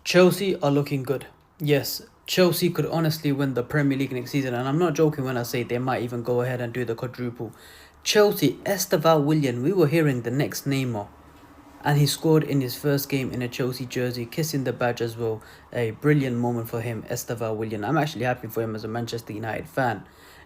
Chelsea are looking good. Yes, Chelsea could honestly win the Premier League next season, and I'm not joking when I say they might even go ahead and do the quadruple. Chelsea, Estevao Willian, we were hearing the next Neymar, and he scored in his first game in a Chelsea jersey, kissing the badge as well. A brilliant moment for him, Estevao Willian. I'm actually happy for him as a Manchester United fan.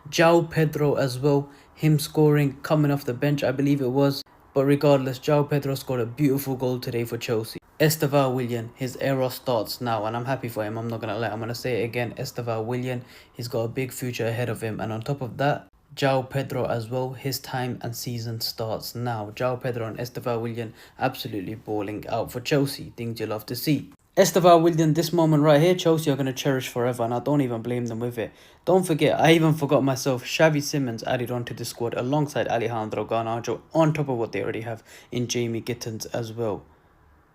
Joao Pedro as well, him scoring, coming off the bench, I believe it was. But regardless, Joao Pedro scored a beautiful goal today for Chelsea. Estevao Willian, his era starts now, and I'm happy for him. I'm not going to lie. I'm going to say it again. Estevao Willian, he's got a big future ahead of him. And on top of that, Joao Pedro as well, his time and season starts now. Joao Pedro and Estevao Willian absolutely balling out for Chelsea. Things you love to see. Estevao Willian, this moment right here, Chelsea are going to cherish forever, and I don't even blame them with it. Don't forget, I even forgot myself, Xavi Simons added onto the squad alongside Alejandro Garnacho, on top of what they already have in Jamie Gittins as well.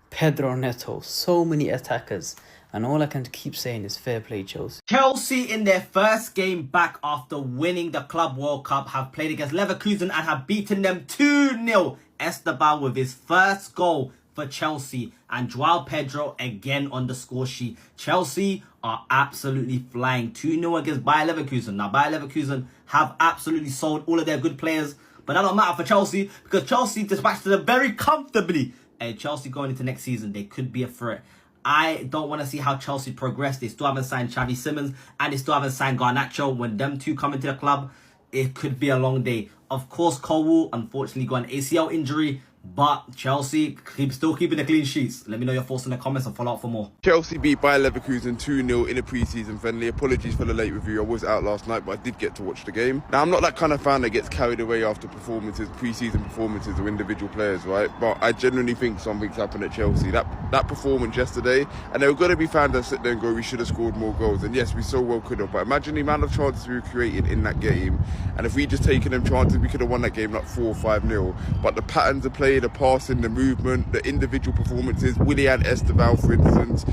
Pedro Neto, so many attackers, and all I can keep saying is fair play, Chelsea. Chelsea in their first game back after winning the Club World Cup have played against Leverkusen and have beaten them 2-0. Estevao with his first goal for Chelsea and Joao Pedro again on the score sheet. Chelsea are absolutely flying 2-0 against Bayer Leverkusen. Now Bayer Leverkusen have absolutely sold all of their good players, but that don't matter for Chelsea because Chelsea dispatched them very comfortably. And Chelsea going into next season, they could be a threat. I don't want to see how Chelsea progress. They still haven't signed Xavi Simons and they still haven't signed Garnacho. When them two come into the club, it could be a long day. Of course, Cole unfortunately got an ACL injury, but Chelsea still keeping the clean sheets. Let me know your thoughts in the comments and follow up for more. Chelsea beat Bayer Leverkusen 2-0 in a pre-season friendly. Apologies for the late review. I was out last night, but I did get to watch the game. Now, I'm not that kind of fan that gets carried away after performances, pre-season performances of individual players, right? But I genuinely think something's happened at Chelsea. That performance yesterday, and there were going to be fans that sit there and go, we should have scored more goals. And yes, we so well could have. But imagine the amount of chances we created in that game. And if we just taken them chances, we could have won that game like 4 or 5-0. But the patterns of play, the passing, the movement, the individual performances. Willian Estevao, for instance,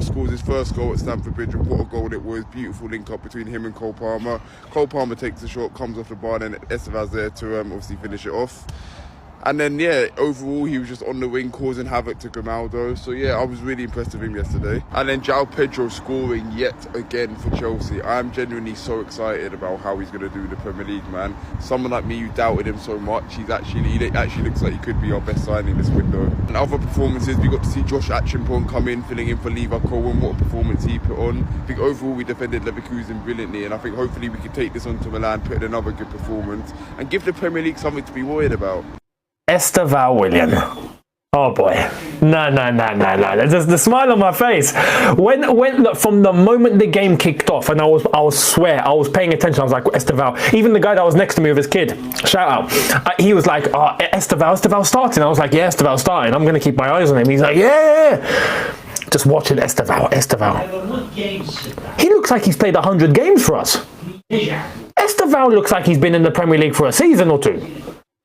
scores his first goal at Stamford Bridge, and what a goal it was. Beautiful link up between him and Cole Palmer. Cole Palmer takes the shot, comes off the bar, and Estevao's there to obviously finish it off. And then, yeah, overall, he was just on the wing causing havoc to Grimaldo. So, yeah, I was really impressed with him yesterday. And then Joao Pedro scoring yet again for Chelsea. I'm genuinely so excited about how he's going to do in the Premier League, man. Someone like me who doubted him so much, he actually looks like he could be our best signing this window. And other performances, we got to see Josh Achimpong come in, filling in for Lever Cohen. What a performance he put on. I think overall we defended Leverkusen brilliantly, and I think hopefully we can take this on to Milan, put in another good performance, and give the Premier League something to be worried about. Estevao Willian. Oh boy. No. Just the smile on my face. When look, from the moment the game kicked off, and I was paying attention. I was like, Estevao. Even the guy that was next to me with his kid, shout out. He was like, Estevao's starting. I was like, yeah, Estevao's starting. I'm going to keep my eyes on him. He's like, yeah. Just watching Estevao. He looks like he's played 100 games for us. Estevao looks like he's been in the Premier League for a season or two.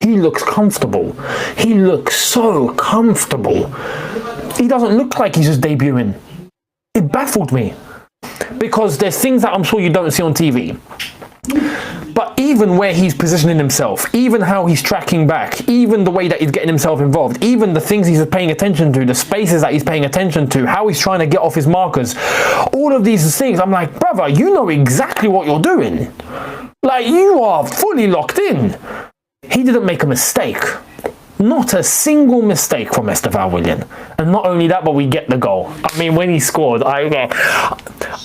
He looks comfortable. He looks so comfortable. He doesn't look like he's just debuting. It baffled me. Because there's things that I'm sure you don't see on TV. But even where he's positioning himself, even how he's tracking back, even the way that he's getting himself involved, even the things he's paying attention to, the spaces that he's paying attention to, how he's trying to get off his markers, all of these things, I'm like, brother, you know exactly what you're doing. Like, you are fully locked in. He didn't make a mistake. Not a single mistake from Estevao Willian. And not only that, but we get the goal. I mean, when he scored, I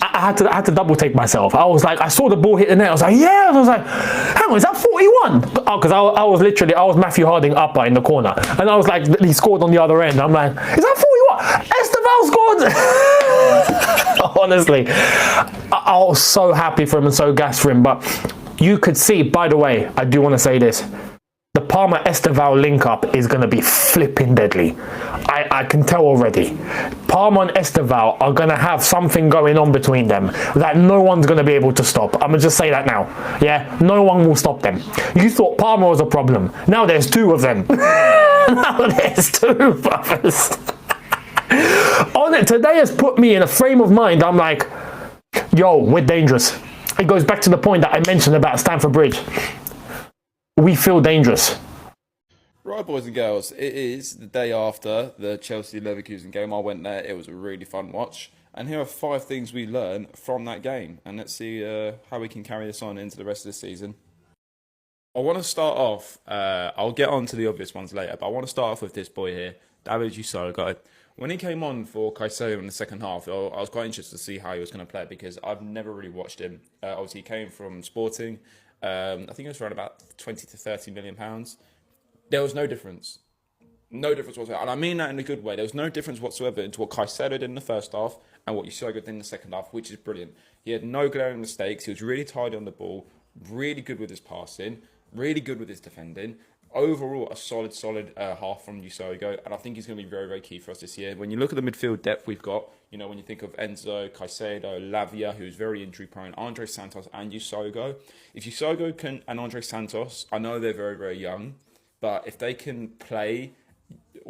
had to double take myself. I was like, I saw the ball hit the net. I was like, yeah. I was like, hang on, is that 41? Because I was Matthew Harding upper in the corner. And I was like, he scored on the other end. I'm like, is that 41? Estevao scored! Honestly, I was so happy for him and so gassed for him. But you could see, by the way, I do want to say this. The Palmer-Estevao link-up is going to be flipping deadly. I can tell already. Palmer and Estevao are going to have something going on between them that no one's going to be able to stop. I'm going to just say that now. Yeah, no one will stop them. You thought Palmer was a problem. Now there's two of them. Now there's two brothers. On it, today has put me in a frame of mind. I'm like, yo, we're dangerous. It goes back to the point that I mentioned about Stamford Bridge. We feel dangerous. Right, boys and girls, it is the day after the Chelsea Leverkusen game. I went there, it was a really fun watch. And here are 5 things we learned from that game. And let's see how we can carry this on into the rest of the season. I want to start off, I'll get on to the obvious ones later, but I want to start off with this boy here, David Usoga. When he came on for Caicedo in the second half, I was quite interested to see how he was going to play because I've never really watched him. Obviously, he came from Sporting. I think it was around about 20 to 30 million pounds. There was no difference. No difference whatsoever. And I mean that in a good way. There was no difference whatsoever into what Caicedo did in the first half and what Usoga did in the second half, which is brilliant. He had no glaring mistakes. He was really tidy on the ball, really good with his passing, really good with his defending. Overall, a solid half from Usoga, and I think he's going to be very, very key for us this year. When you look at the midfield depth we've got, you know, when you think of Enzo, Caicedo, Lavia, who's very injury prone, Andre Santos and Usoga. If Usoga can, and Andre Santos, I know they're very, very young, but if they can play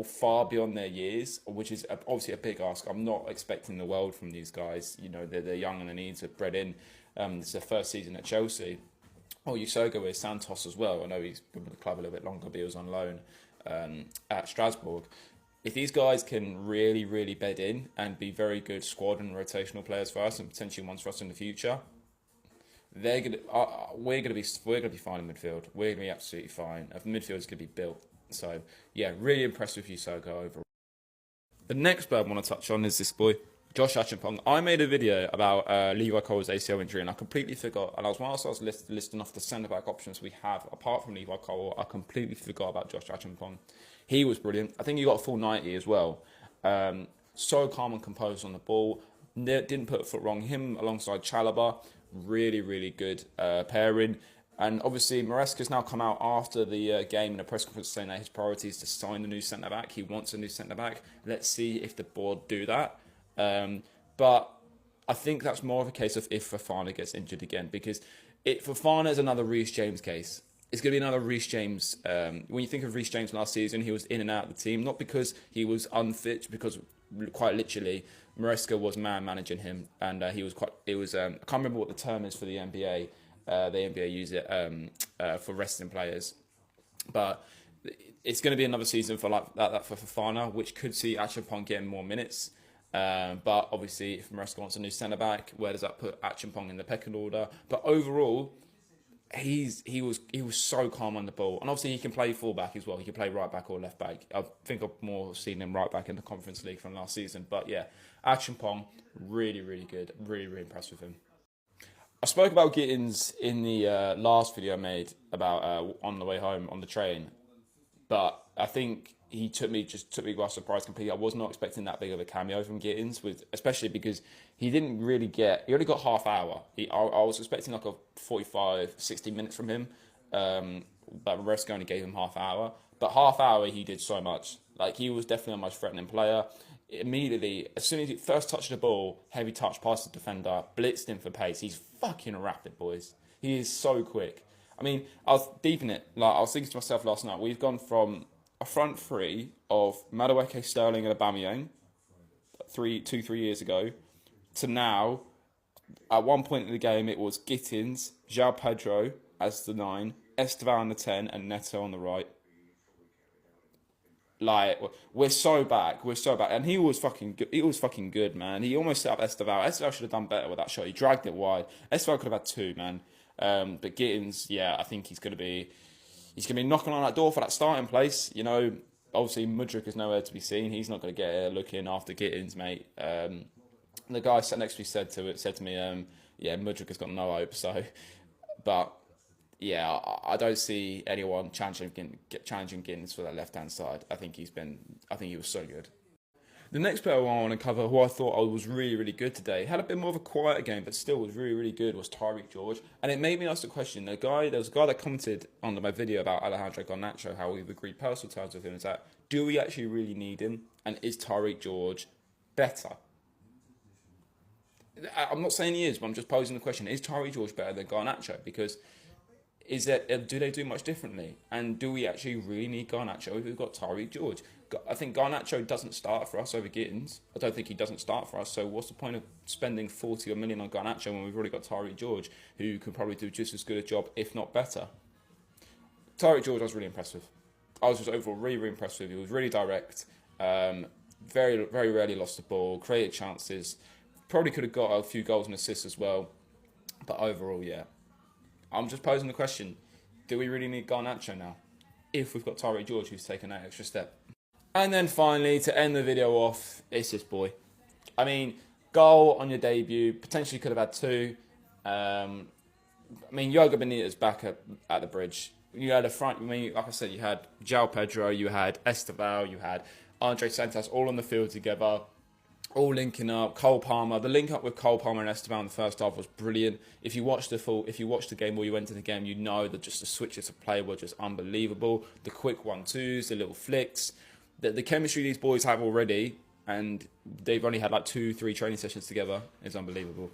far beyond their years, which is obviously a big ask, I'm not expecting the world from these guys. You know, they're young and they need to bred in. It's their first season at Chelsea. Oh, Usoga with Santos as well. I know he's been with the club a little bit longer, but he was on loan at Strasbourg. If these guys can really, really bed in and be very good squad and rotational players for us, and potentially ones for us in the future, we're gonna be fine in midfield. We're gonna be absolutely fine. The midfield is gonna be built. So yeah, really impressed with Usoga overall. The next player I want to touch on is this boy, Josh Achampong. I made a video about Levi Cole's ACL injury and I completely forgot. And whilst I was listing off the centre-back options we have, apart from Levi Cole, I completely forgot about Josh Achampong. He was brilliant. I think he got a full 90 as well. So calm and composed on the ball. Didn't put a foot wrong. Him alongside Chalobah, really, really good pairing. And obviously, Maresca's now come out after the game in a press conference saying that his priority is to sign a new centre-back. He wants a new centre-back. Let's see if the board do that. But I think that's more of a case of if Fofana gets injured again, because Fofana is another Reece James case. It's going to be another Reece James. When you think of Reece James last season, he was in and out of the team, not because he was unfit, because quite literally Maresca was managing him, and he was quite. It was I can't remember what the term is for the NBA. The NBA use it for resting players, but it's going to be another season for like that for Fofana, which could see Achampong getting more minutes. But obviously, if Maresca wants a new centre back, where does that put Achampong in the pecking order? But overall, he was so calm on the ball, and obviously he can play fullback as well. He can play right back or left back. I think I've more seen him right back in the Conference League from last season. But yeah, Achampong, really, really good. Really, really impressed with him. I spoke about Gittins in the last video I made about on the way home on the train, but I think he took me by surprise completely. I was not expecting that big of a cameo from Gittins, especially because he only got half hour. I was expecting like a 45, 60 minutes from him, but Maresca only gave him half hour. But half hour, he did so much. Like, he was definitely a most threatening player. Immediately, as soon as he first touched the ball, heavy touch past the defender, blitzed him for pace. He's fucking rapid, boys. He is so quick. I mean, I was deep in it. Like, I was thinking to myself last night, we've gone from a front three of Madueke, Sterling, and Aubameyang 3 years ago, to now, at one point in the game, it was Gittins, Joao Pedro as the 9, Estevao on the 10, and Neto on the right. Like, we're so back, and he was fucking good, man. He almost set up Estevao. Estevao should have done better with that shot. He dragged it wide. Estevao could have had 2, man. But Gittins, yeah, I think he's gonna be knocking on that door for that starting place. You know, obviously Mudryk is nowhere to be seen. He's not gonna get a look in after Gittins, mate. The guy sat next to me said to me, yeah, Mudryk has got no hope. So, but yeah, I don't see anyone challenging Gittins for that left-hand side. I think he was so good. The next player I want to cover, who I thought was really, really good today, had a bit more of a quieter game, but still was really, really good, was Tyreek George. And it made me ask the question, there was a guy that commented on my video about Alejandro Garnacho, how we've agreed personal terms with him, is that, do we actually really need him? And is Tyreek George better? I'm not saying he is, but I'm just posing the question, is Tyreek George better than Garnacho? Because do they do much differently? And do we actually really need Garnacho if we've got Tyreek George? I think Garnacho doesn't start for us over Gittins. I don't think he doesn't start for us. So what's the point of spending 40 million on Garnacho when we've already got Tyreek George, who can probably do just as good a job, if not better? Tyreek George I was really impressed with. I was just overall really impressed with him. He was really direct. Very rarely lost the ball. Created chances. Probably could have got a few goals and assists as well. But overall, yeah. I'm just posing the question: do we really need Garnacho now? If we've got Tyreek George who's taken that extra step. And then finally, to end the video off, it's this boy. I mean, goal on your debut. Potentially could have had 2. I mean, Yoga Benitez back at the bridge. You had a front. I mean, like I said, you had Joao Pedro, you had Estevao, you had Andre Santos, all on the field together, all linking up. Cole Palmer, the link up with Cole Palmer and Estevao in the first half was brilliant. If you watched the game or you went to the game, you know that just the switches of play were just unbelievable. The quick 1-2s, the little flicks, the chemistry these boys have already, and they've only had like 2-3 training sessions together, is unbelievable.